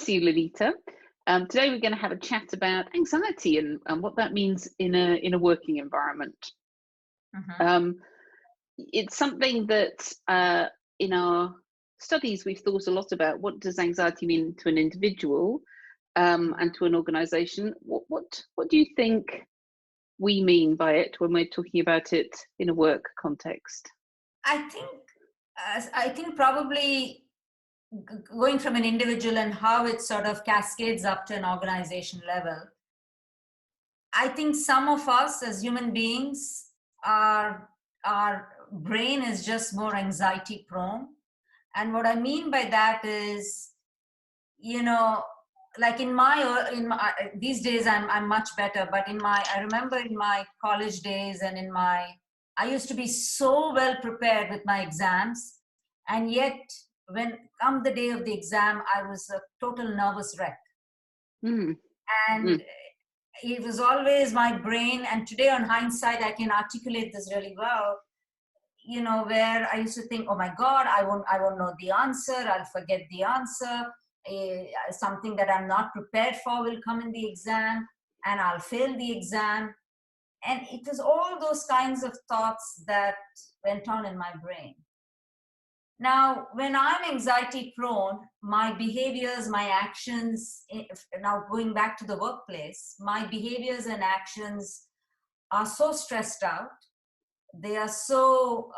to you, Lalita. Today we're going to have a chat about anxiety and what that means in a working environment. Mm-hmm. It's something that in our studies we've thought a lot about. What does anxiety mean to an individual and to an organisation? What do you think we mean by it when we're talking about it in a work context? I think probably going from an individual and how it sort of cascades up to an organization level. I think some of us as human beings, our brain is just more anxiety prone. And what I mean by that is, like in my these days I'm much better, but I remember in my college days and I used to be so well prepared with my exams, and yet when come the day of the exam, I was a total nervous wreck. Mm. And it was always my brain, and today on hindsight I can articulate this really well, where I used to think, oh my God, I won't know the answer, I'll forget the answer, something that I'm not prepared for will come in the exam and I'll fail the exam. And it was all those kinds of thoughts that went on in my brain. Now, when I'm anxiety prone, my behaviors, my actions, now going back to the workplace, my behaviors and actions are so stressed out. They are so,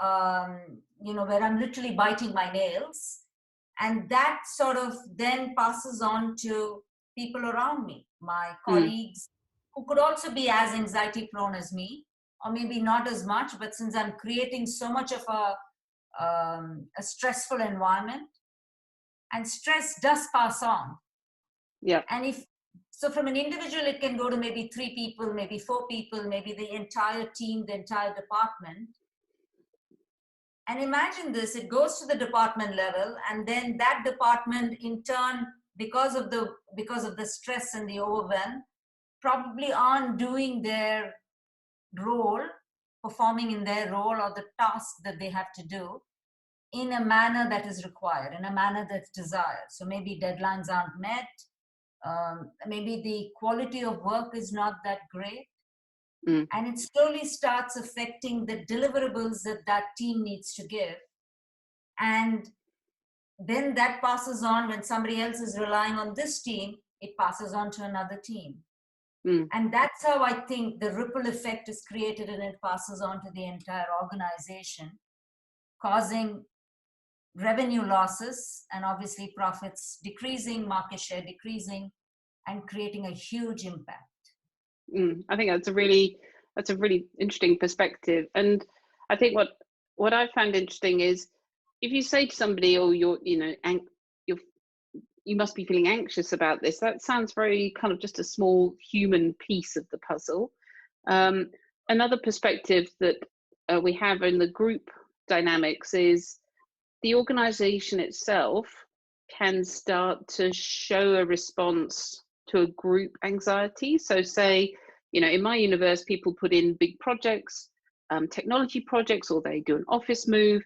where I'm literally biting my nails. And that sort of then passes on to people around me, my colleagues, who could also be as anxiety prone as me, or maybe not as much, but since I'm creating so much of a stressful environment, and stress does pass on. Yeah. And so from an individual, it can go to maybe 3 people, maybe 4 people, maybe the entire team, the entire department. And imagine this, it goes to the department level, and then that department in turn, because of the stress and the overwhelm, probably aren't doing their role, performing in their role or the task that they have to do in a manner that is required, in a manner that's desired. So maybe deadlines aren't met, maybe the quality of work is not that great. And it slowly starts affecting the deliverables that team needs to give. And then that passes on. When somebody else is relying on this team, it passes on to another team. And that's how I think the ripple effect is created, and it passes on to the entire organization, causing revenue losses and obviously profits decreasing, market share decreasing, and creating a huge impact. I think that's a really interesting perspective. And I think what I found interesting is, if you say to somebody, oh, you must be feeling anxious about this, that sounds very kind of just a small human piece of the puzzle. Another perspective that we have in the group dynamics is the organization itself can start to show a response to a group anxiety. So say, in my universe, people put in big projects, technology projects, or they do an office move.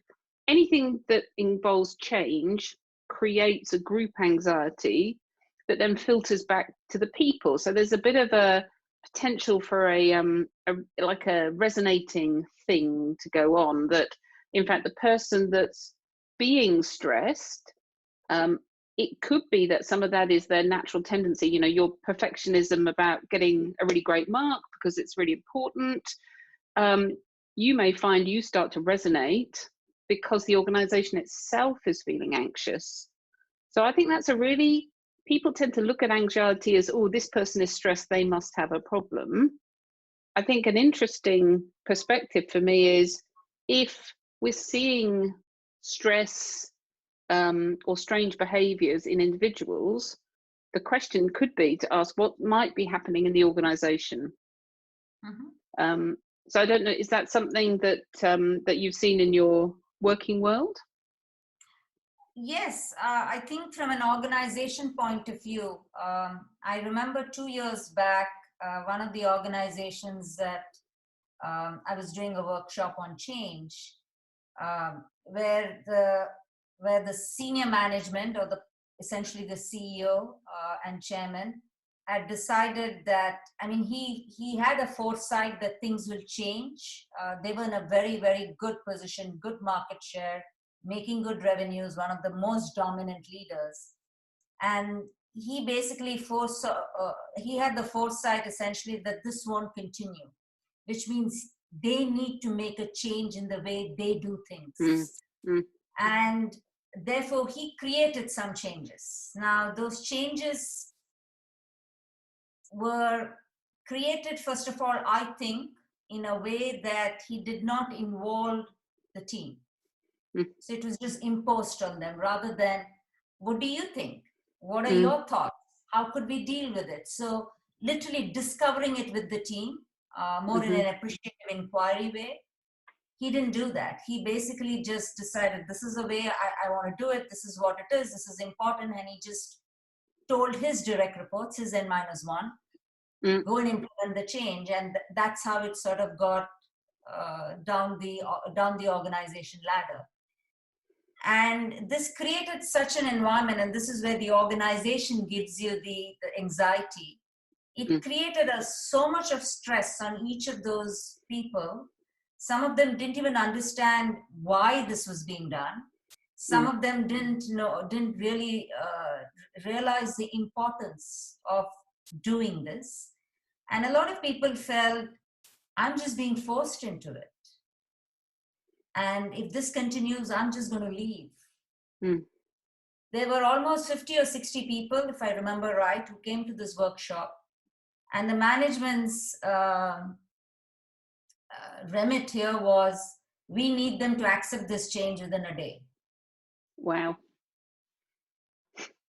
Anything that involves change creates a group anxiety that then filters back to the people. So there's a bit of a potential for a resonating thing to go on, that in fact the person that's being stressed, it could be that some of that is their natural tendency. Your perfectionism about getting a really great mark because it's really important. You may find you start to resonate because the organization itself is feeling anxious. So I think that's people tend to look at anxiety as, oh, this person is stressed, they must have a problem. I think an interesting perspective for me is, if we're seeing stress or strange behaviors in individuals, the question could be to ask what might be happening in the organization. So I don't know, is that something that you've seen in your working world? Yes, I think from an organization point of view, I remember 2 years back, one of the organizations that I was doing a workshop on change, where the senior management or essentially the CEO and chairman, had decided that, I mean, he had a foresight that things will change. They were in a very, very good position, good market share, making good revenues, one of the most dominant leaders. And he basically he had the foresight essentially that this won't continue, which means they need to make a change in the way they do things. And therefore, he created some changes. Now, those changes were created, first of all, I think, in a way that he did not involve the team. So it was just imposed on them rather than, what do you think? What are your thoughts? How could we deal with it? So literally discovering it with the team, more in an appreciative inquiry way. He didn't do that. He basically just decided, this is the way I want to do it. This is what it is. This is important. And he just told his direct reports, his N-1, go and implement the change. And that's how it sort of got down the organization ladder. And this created such an environment, and this is where the organization gives you the anxiety. It created so much of stress on each of those people. Some of them didn't even understand why this was being done. Some of them didn't really realize the importance of doing this. And a lot of people felt, I'm just being forced into it. And if this continues, I'm just going to leave. There were almost 50 or 60 people, if I remember right, who came to this workshop. And the management's remit here was, we need them to accept this change within a day. Wow.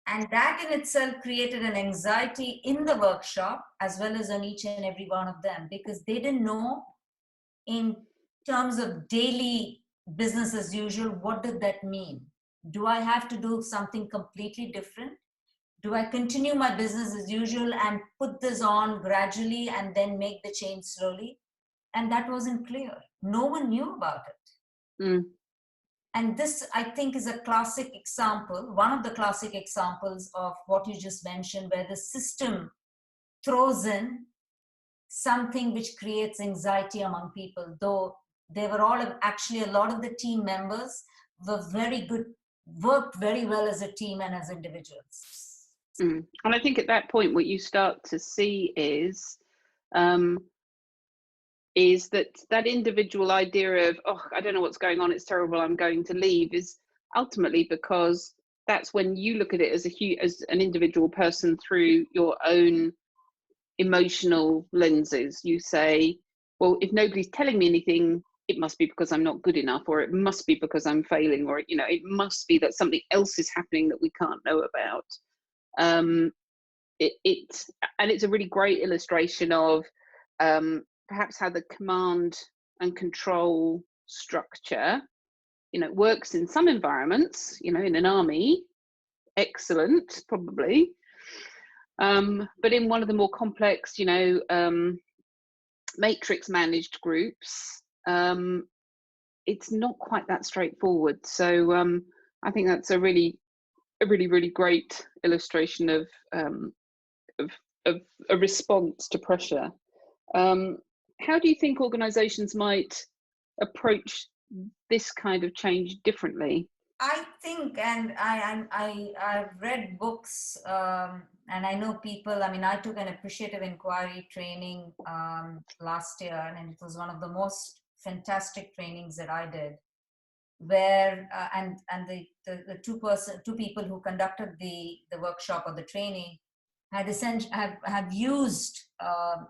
And that in itself created an anxiety in the workshop, as well as on each and every one of them, because they didn't know, in terms of daily business as usual, what did that mean? Do I have to do something completely different? Do I continue my business as usual and put this on gradually and then make the change slowly? And that wasn't clear. No one knew about it. And this, I think, is a classic example, one of the classic examples of what you just mentioned, where the system throws in something which creates anxiety among people, though they were all actually, a lot of the team members were very good, worked very well as a team and as individuals. And I think at that point, what you start to see is that individual idea of, oh, I don't know what's going on, it's terrible, I'm going to leave, is ultimately because that's when you look at it as an individual person through your own emotional lenses. You say, well, if nobody's telling me anything, it must be because I'm not good enough, or it must be because I'm failing, or it must be that something else is happening that we can't know about. And it's a really great illustration of perhaps how the command and control structure works in some environments, in an army, excellent probably, but in one of the more complex matrix managed groups, it's not quite that straightforward. So I think that's a really great illustration of a response to pressure. How do you think organizations might approach this kind of change differently? I think, and I've read books, and I know people. I mean, I took an appreciative inquiry training last year, and it was one of the most fantastic trainings that I did. Where and the two people who conducted the workshop or the training had have used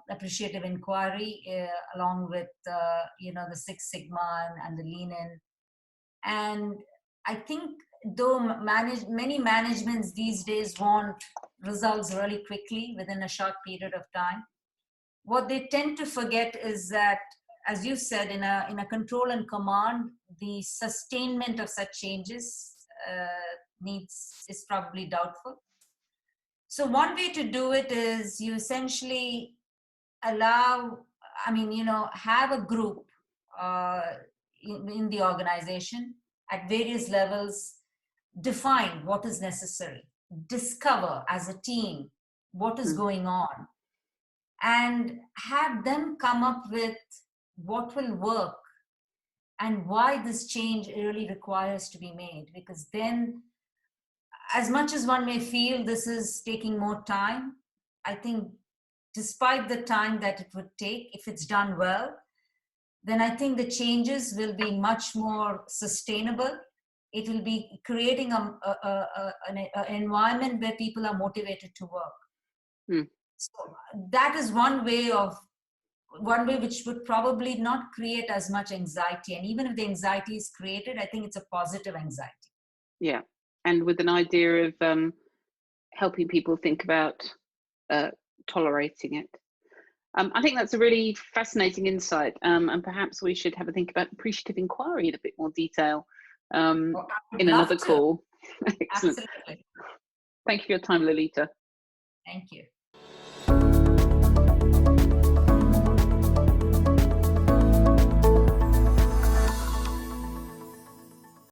appreciative inquiry along with the Six Sigma and the Lean In. And I think though many managements these days want results really quickly within a short period of time, what they tend to forget is that, as you said, in a control and command, the sustainment of such changes is probably doubtful. So one way to do it is you essentially have a group in the organization at various levels, define what is necessary. discover as a team what is Mm. going on and have them come up with what will work and why this change really requires to be made. Because then, as much as one may feel this is taking more time, I think despite the time that it would take, if it's done well, then I think the changes will be much more sustainable. It will be creating an environment where people are motivated to work. Mm. So that is one way which would probably not create as much anxiety. And even if the anxiety is created, I think it's a positive anxiety. Yeah. And with an idea of helping people think about tolerating it. I think that's a really fascinating insight. And perhaps we should have a think about appreciative inquiry in a bit more detail in another call. Excellent. Absolutely. Thank you for your time, Lalita. Thank you.